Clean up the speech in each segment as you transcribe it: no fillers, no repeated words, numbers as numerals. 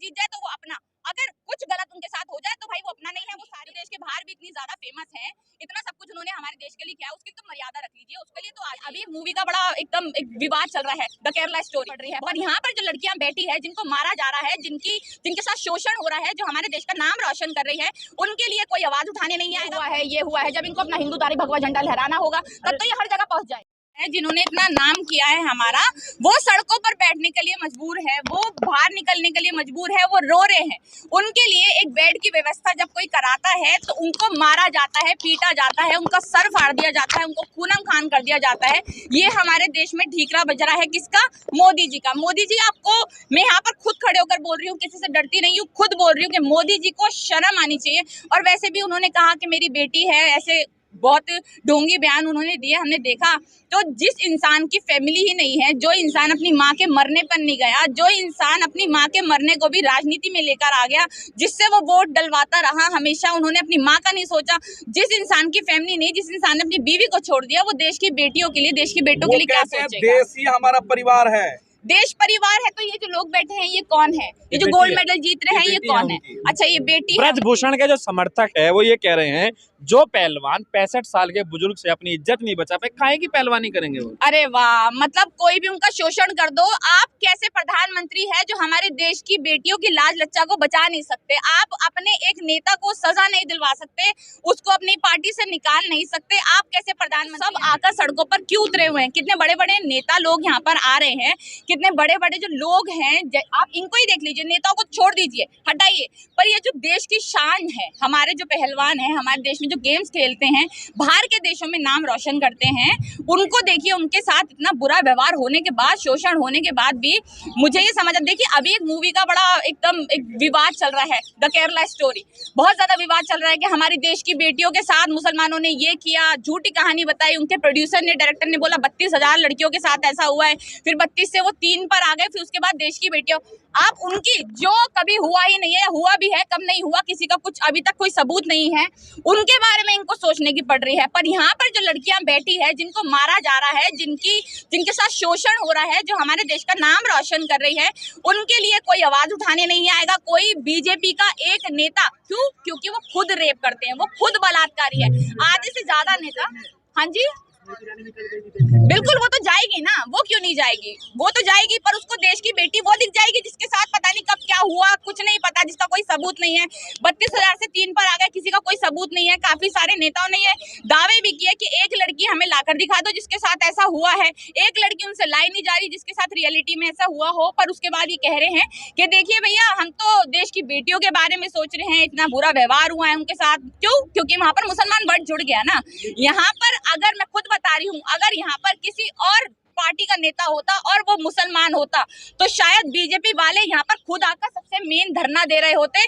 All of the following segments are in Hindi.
जीत जाए तो वो अपना, अगर कुछ गलत उनके साथ हो जाए तो भाई वो अपना नहीं है। वो सारे देश के बाहर भी इतनी ज्यादा फेमस हैं, इतना सब कुछ उन्होंने हमारे देश के लिए किया, उसकी तो मर्यादा रख लीजिए। उसके लिए तो अभी एक मूवी का बड़ा एकदम एक विवाद चल रहा है, द केरला स्टोरी पड़ रही है, और यहाँ पर जो लड़कियां बैठी है, जिनको मारा जा रहा है, जिनके साथ शोषण हो रहा है, जो हमारे देश का नाम रोशन कर रही है, उनके लिए कोई आवाज उठाने नहीं आएगा। ये हुआ है, जब इनको अपना हिंदुत्व भगवा झंडा लहराना होगा तब तो ये हर जगह पहुंच जाए। जिन्होंने इतना नाम किया है हमारा, वो सड़कों पर बैठने के लिए मजबूर है, वो बाहर निकलने के लिए मजबूर है, वो रो रहे हैं। उनके लिए एक बेड की व्यवस्था जब कोई कराता है तो उनको मारा जाता है, पीटा जाता है, उनका सर फाड़ दिया जाता है, उनको खूनम खान कर दिया जाता है। ये हमारे देश में ठीकरा बज रहा है किसका? मोदी जी का। मोदी जी, आपको मैं यहाँ पर खुद खड़े होकर बोल रही हूँ, किसी से डरती नहीं हूँ, खुद बोल रही हूँ कि मोदी जी को शर्म आनी चाहिए। और वैसे भी उन्होंने कहा कि मेरी बेटी है, ऐसे बहुत ढोंगी बयान उन्होंने दिए, हमने देखा। तो जिस इंसान की फैमिली ही नहीं है, जो इंसान अपनी माँ के मरने पर नहीं गया, जो इंसान अपनी माँ के मरने को भी राजनीति में लेकर आ गया, जिससे वो वोट डलवाता रहा हमेशा, उन्होंने अपनी माँ का नहीं सोचा। जिस इंसान की फैमिली नहीं, जिस इंसान ने अपनी बीवी को छोड़ दिया, वो देश की बेटियों के लिए, देश की बेटों के लिए क्या सोचेगा? देश ही हमारा परिवार है, देश परिवार है। तो ये जो लोग बैठे हैं, ये कौन है? ये जो गोल्ड मेडल जीत रहे हैं, ये कौन है? अच्छा, ये बेटी है। ब्रजभूषण के जो समर्थक है वो ये कह रहे हैं, जो पहलवान 65 साल के बुजुर्ग से अपनी इज्जत नहीं बचा पाए, काहे की पहलवानी करेंगे वो? अरे वाह, मतलब कोई भी उनका शोषण कर दो। आप कैसे प्रधानमंत्री है जो हमारे देश की बेटियों की लाज लज्जा को बचा नहीं सकते? आप अपने एक नेता को सजा नहीं दिलवा सकते, उसको अपनी पार्टी से निकाल नहीं सकते। आप कैसे प्रधानमंत्री? सब आकर सड़कों पर क्यों उतरे हुए हैं? कितने बड़े बड़े नेता लोग यहाँ पर आ रहे हैं, कितने बड़े बड़े जो लोग हैं, आप इनको ही देख लीजिए, नेताओं को छोड़ दीजिए, हटाइए। पर ये जो देश की शान है, हमारे जो पहलवान है, हमारे देश में जो गेम्स खेलते हैं, बाहर के देशों में नाम रोशन करते हैं, उनको देखिए, उनके साथ इतना बुरा व्यवहार होने के बाद, शोषण होने के बाद भी मुझे ये समझ, देखिए अभी एक मूवी का बड़ा एकदम एक विवाद चल रहा है, द केरला स्टोरी। बहुत ज्यादा विवाद चल रहा है कि हमारी देश की बेटियों के साथ मुसलमानों ने ये किया, झूठी कहानी बताई। उनके प्रोड्यूसर ने, डायरेक्टर ने बोला 32,000 लड़कियों के साथ ऐसा हुआ है, फिर 32 से वो 3 पर आ गए, फिर उसके बाद देश की बेटियों, आप उनकी जो कभी हुआ ही नहीं है, हुआ भी है, कब नहीं हुआ, किसी का कुछ अभी तक कोई सबूत नहीं है, उनके बारे में इनको सोचने की पड़ रही है। पर यहाँ पर जो लड़कियां बैठी है, जिनको मारा जा रहा है, जिनके साथ शोषण हो रहा है, जो हमारे देश का नाम रोशन कर रही है, उनके लिए कोई आवाज उठाने नहीं आएगा। कोई बीजेपी का एक नेता, क्यों? क्योंकि वो खुद रेप करते हैं, वो खुद बलात्कारी है। आधे से ज्यादा नेता, हाँ जी बिल्कुल, वो तो जाएगी ना, वो क्यों नहीं जाएगी? वो तो जाएगी, पर उसको देश की बेटी वो दिख जाएगी जिसके साथ पता नहीं कब क्या हुआ, कुछ नहीं पता, जिसका कोई सबूत नहीं है। 32,000 से 3 पर आ गया, किसी का कोई सबूत नहीं है। काफी सारे नेताओं ने ये दावे भी किए कि एक लड़की हमें लाकर दिखा दो जिसके साथ ऐसा हुआ है। एक लड़की उनसे लाई नहीं जा रही जिसके साथ रियलिटी में ऐसा हुआ हो, पर उसके बाद ये कह रहे हैं कि देखिए भैया, हम तो देश की बेटियों के बारे में सोच रहे हैं, इतना बुरा व्यवहार हुआ है उनके साथ। क्यों? क्योंकि वहां पर मुसलमान वर्ड जुड़ गया ना। यहाँ पर अगर मैं खुद बता रही हूँ, अगर यहाँ पर किसी और पार्टी का नेता होता और वो मुसलमान होता, तो शायद बीजेपी वाले यहाँ पर खुद आकर सबसे मेन धरना दे रहे होते,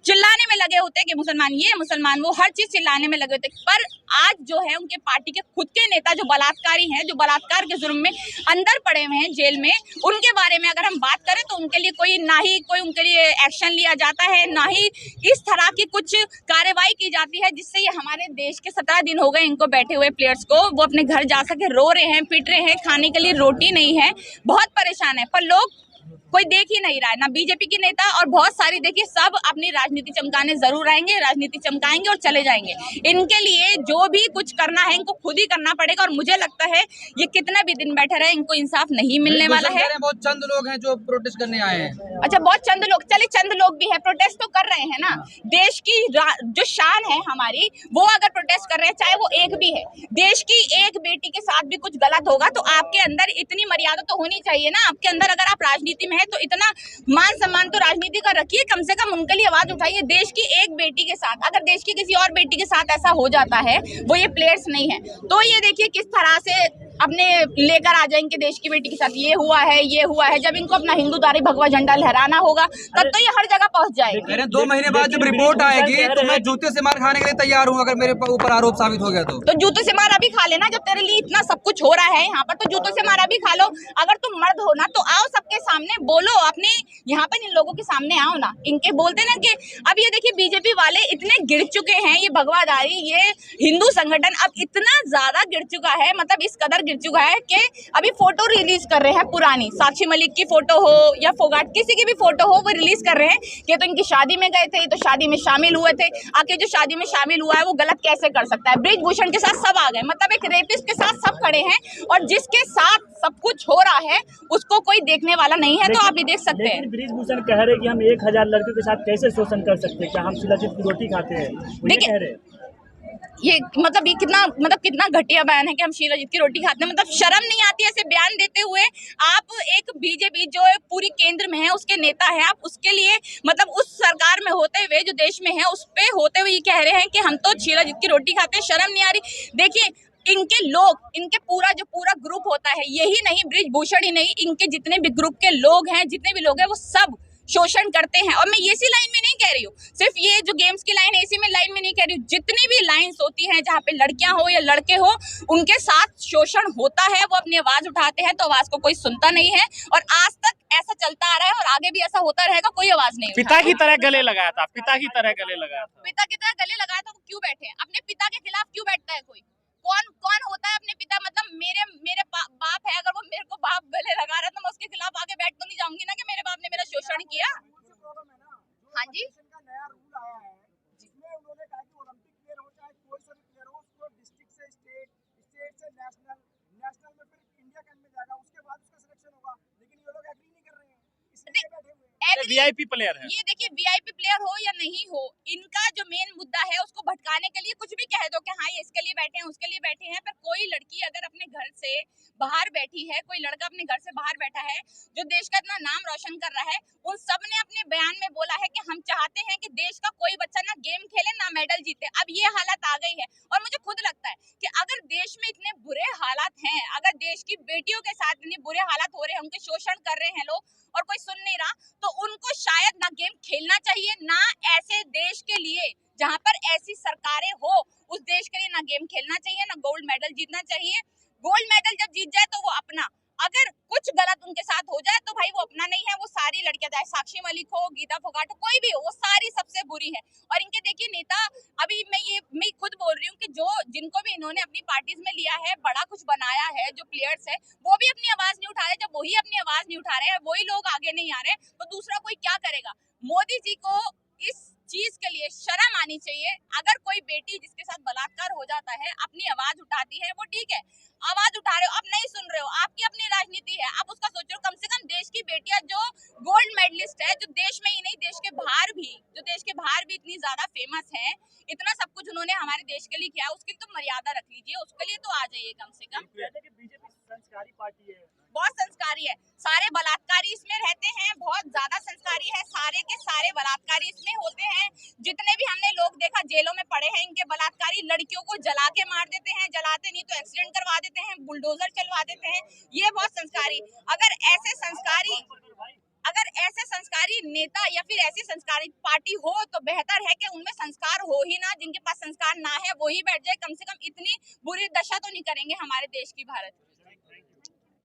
चिल्लाने में लगे होते कि मुसलमान ये, मुसलमान वो, हर चीज चिल्लाने में लगे होते। पर आज जो है उनके पार्टी के खुद के नेता जो बलात्कारी हैं, जो बलात्कार के जुर्म में अंदर पड़े हुए हैं जेल में, उनके बारे में अगर हम बात करें तो उनके लिए कोई ना ही कोई उनके लिए एक्शन लिया जाता है, ना ही इस तरह की कुछ कार्रवाई की जाती है जिससे ये हमारे देश के 17 दिन हो गए इनको बैठे हुए प्लेयर्स को, वो अपने घर जा सके, रो रहे हैं, पिट रहे हैं, खाने के लिए रोटी नहीं है, बहुत परेशान है। पर लोग कोई देख ही नहीं रहा है, ना बीजेपी के नेता, और बहुत सारी देखिए सब अपनी राजनीति चमकाने जरूर आएंगे, राजनीति चमकाएंगे और चले जाएंगे। इनके लिए जो भी कुछ करना है इनको खुद ही करना पड़ेगा, और मुझे लगता है ये कितना भी दिन बैठे रहे, इनको इंसाफ नहीं मिलने वाला है। बहुत चंद लोग हैं जो प्रोटेस्ट करने आए हैं। अच्छा, बहुत चंद लोग, चलिए चंद लोग भी है, प्रोटेस्ट तो कर रहे हैं ना। देश की जो शान है हमारी, वो अगर प्रोटेस्ट कर रहे हैं, चाहे वो एक भी है, देश की एक बेटी के साथ भी कुछ गलत होगा तो आपके अंदर इतनी मर्यादा तो होनी चाहिए ना। आपके अंदर अगर आप राजनीति में है तो इतना मान सम्मान तो राजनीति का रखिए, कम से कम उनके लिए आवाज उठाइए। देश की एक बेटी के साथ, अगर देश की किसी और बेटी के साथ ऐसा हो जाता है, वो ये प्लेयर्स नहीं है, तो ये देखिए किस तरह से अपने लेकर आ जाएंगे देश की बेटी के साथ, ये हुआ है, ये हुआ है। जब इनको अपना हिंदुत्व भगवा झंडा लहराना होगा तब तो ये हर जगह पहुंच जाएगी। 2 महीने बाद जब रिपोर्ट आएगी तो मैं जूते से मार खाने के लिए तैयार हूँ, अगर मेरे ऊपर आरोप साबित हो गया तो जूतों से मार अभी खा लेना। जब तेरे लिए इतना सब कुछ हो रहा है यहाँ पर, तो जूतों से मार अभी खा लो। अगर तुम मर्द हो ना तो आओ, सबके सामने बोलो, अपने यहाँ पर इन लोगों के सामने आओ ना। इनके बोलते ना कि अब ये देखिए बीजेपी वाले इतने गिर चुके हैं, ये भगवाधारी, ये हिंदू संगठन अब इतना ज्यादा गिर चुका है, मतलब इस कदर गिर चुका है कि अभी फोटो रिलीज कर रहे हैं पुरानी, साक्षी मलिक की फोटो हो या फोगाट किसी की भी फोटो हो, वो रिलीज कर रहे हैं कि तो इनकी शादी में गए थे, तो शादी में शामिल हुए थे। आके जो शादी में शामिल हुआ है वो गलत कैसे कर सकता है? ब्रिजभूषण के साथ सब आ गए, मतलब एक रेपिस्ट के साथ सब खड़े हैं, और जिसके साथ सब कुछ हो रहा है उसको कोई देखने वाला नहीं है। तो आप ये देख सकते हैं, ब्रिजभूषण कह रहे कि हम 1000 लड़कियों के साथ कैसे शोषण कर सकते हैं, क्या हम शिलाजीत की रोटी खाते हैं, वो ये कह रहे हैं। ये कितना घटिया बयान है कि हम शीलाजीत की रोटी खाते हैं। मतलब शर्म नहीं आती ऐसे बयान देते हुए? आप एक बीजेपी जो पूरी केंद्र में है उसके नेता है, आप उसके लिए मतलब उस सरकार में होते हुए जो देश में है उस पे होते हुए ये कह रहे हैं कि हम तो शीलाजीत की रोटी खाते हैं। शर्म नहीं आ रही? देखिए, इनके लोग, इनके जो पूरा ग्रुप होता है, यही नहीं ब्रिजभूषण ही नहीं, इनके जितने भी ग्रुप के लोग हैं, जितने भी लोग हैं, वो सब शोषण करते हैं। और मैं इसी लाइन में नहीं कह रही हूँ, सिर्फ ये जो गेम्स की लाइन है इसी में लाइन में नहीं कह रही हूँ, जितनी भी लाइंस होती हैं जहाँ पे लड़कियां हो या लड़के हो, उनके साथ शोषण होता है। वो अपनी आवाज उठाते हैं तो आवाज को कोई सुनता नहीं है, और आज तक ऐसा चलता आ रहा है और आगे भी ऐसा होता रहेगा। कोई आवाज नहीं पिता की तरह गले लगाया था, पिता की तरह गले लगाया था, पिता की तरह गले लगाया था। वो क्यों बैठे? अपने पिता के खिलाफ क्यों बैठता है कोई? कौन होता है अपने पिता? मतलब मेरे बाप है, अगर वो मेरे को बाप गले लगा रहा है तो मैं उसके खिलाफ आगे बैठ तो नहीं जाऊंगी ना कि मेरे बाप ने मेरा शोषण किया। हाँ जी, नया रूल आया है जिसमें उन्होंने कहा कि ओलंपिक प्लेयर हो चाहे कोई सा भी प्लेयर हो, उसको डिस्ट्रिक्ट से स्टेट, स्टेट से नेशनल, नेशनल में फिर इंडिया कैंप में जाएगा, उसके बाद उसका सिलेक्शन होगा। लेकिन ये लोग एग्री नहीं कर रहे हैं, इसलिए बैठे हुए हैं। वीआईपी प्लेयर है। ये देखिए, वीआईपी प्लेयर हो या नहीं हो, इनका जो मेन मुद्दा है उसको भटकाने के लिए कुछ भी कह दो कि हाँ ये इसके लिए बैठे हैं, उसके लिए बैठे हैं। पर कोई लड़की अगर अपने घर से बाहर बैठी है, कोई लड़का अपने घर से बाहर बैठा है जो देश का इतना नाम रोशन कर रहा है, उन सब ने अपने बयान में बोला है कि हम चाहते हैं कि देश का कोई बच्चा ना गेम खेले ना मेडल जीते। अब ये हालत आ गई है, और मुझे खुद लगता है कि अगर देश में इतने बुरे हालात हैं, अगर देश की बेटियों के साथ इतने बुरे हालात हो रहे हैं, उनके शोषण कर रहे हैं लोग और कोई सुन नहीं रहा, तो उनको शायद ना गेम खेलना चाहिए, ना ऐसे देश के लिए जहां पर ऐसी सरकारें हो उस देश के लिए ना गेम खेलना चाहिए, ना गोल्ड मेडल जीतना चाहिए। गोल्ड मेडल जब जीत जाए तो वो अपना, अगर कुछ गलत उनके साथ हो जाए तो भाई वो अपना नहीं है। वो सारी लड़कियां, चाहे साक्षी मलिक हो, गीता फोगाट हो, कोई भी हो, वो सारी सबसे बुरी है। और इनके देखिए नेता, अभी मैं खुद बोल रही हूँ कि जो जिनको भी इन्होंने अपनी पार्टीज में लिया है, बड़ा कुछ बनाया है, जो प्लेयर्स है, वो भी अपनी आवाज नहीं उठा रहे। जब वही अपनी आवाज नहीं उठा रहे हैं, वही लोग आगे नहीं आ रहे, तो दूसरा कोई क्या करेगा? मोदी जी को इस चीज के लिए शर्म आनी चाहिए। अगर कोई बेटी जिसके साथ बलात्कार हो जाता है अपनी आवाज उठाती है, वो ठीक है, आवाज उठा रहे हो, आप नहीं सुन रहे हो, आपकी अपनी राजनीति है, आप उसका सोचो। कम से कम देश की बेटियां जो गोल्ड मेडलिस्ट है, जो देश में ही नहीं देश के बाहर भी इतनी ज्यादा फेमस है, इतना सब कुछ उन्होंने हमारे देश के लिए किया, उसकी तो मर्यादा रख लीजिए, उसके लिए तो आ जाइए कम से कम। बीजेपी संस्कारी पार्टी है, बहुत संस्कारी है, सारे बलात्कारी इसमें रहते हैं, बहुत ज्यादा संस्कारी है, सारे के सारे बलात्कारी इसमें होते हैं। जितने भी हमने लोग देखा जेलों में पड़े हैं इनके बलात्कारी, लड़कियों को जला के मार देते हैं, जलाते नहीं तो एक्सीडेंट करवा देते हैं, बुलडोजर चलवा देते हैं। ये बहुत संस्कारी, अगर ऐसे संस्कारी नेता या फिर ऐसी संस्कारी पार्टी हो तो बेहतर है कि उनमें संस्कार हो ही ना। जिनके पास संस्कार ना है वो ही बैठ जाए, कम से कम इतनी बुरी दशा तो नहीं करेंगे हमारे देश की, भारत की।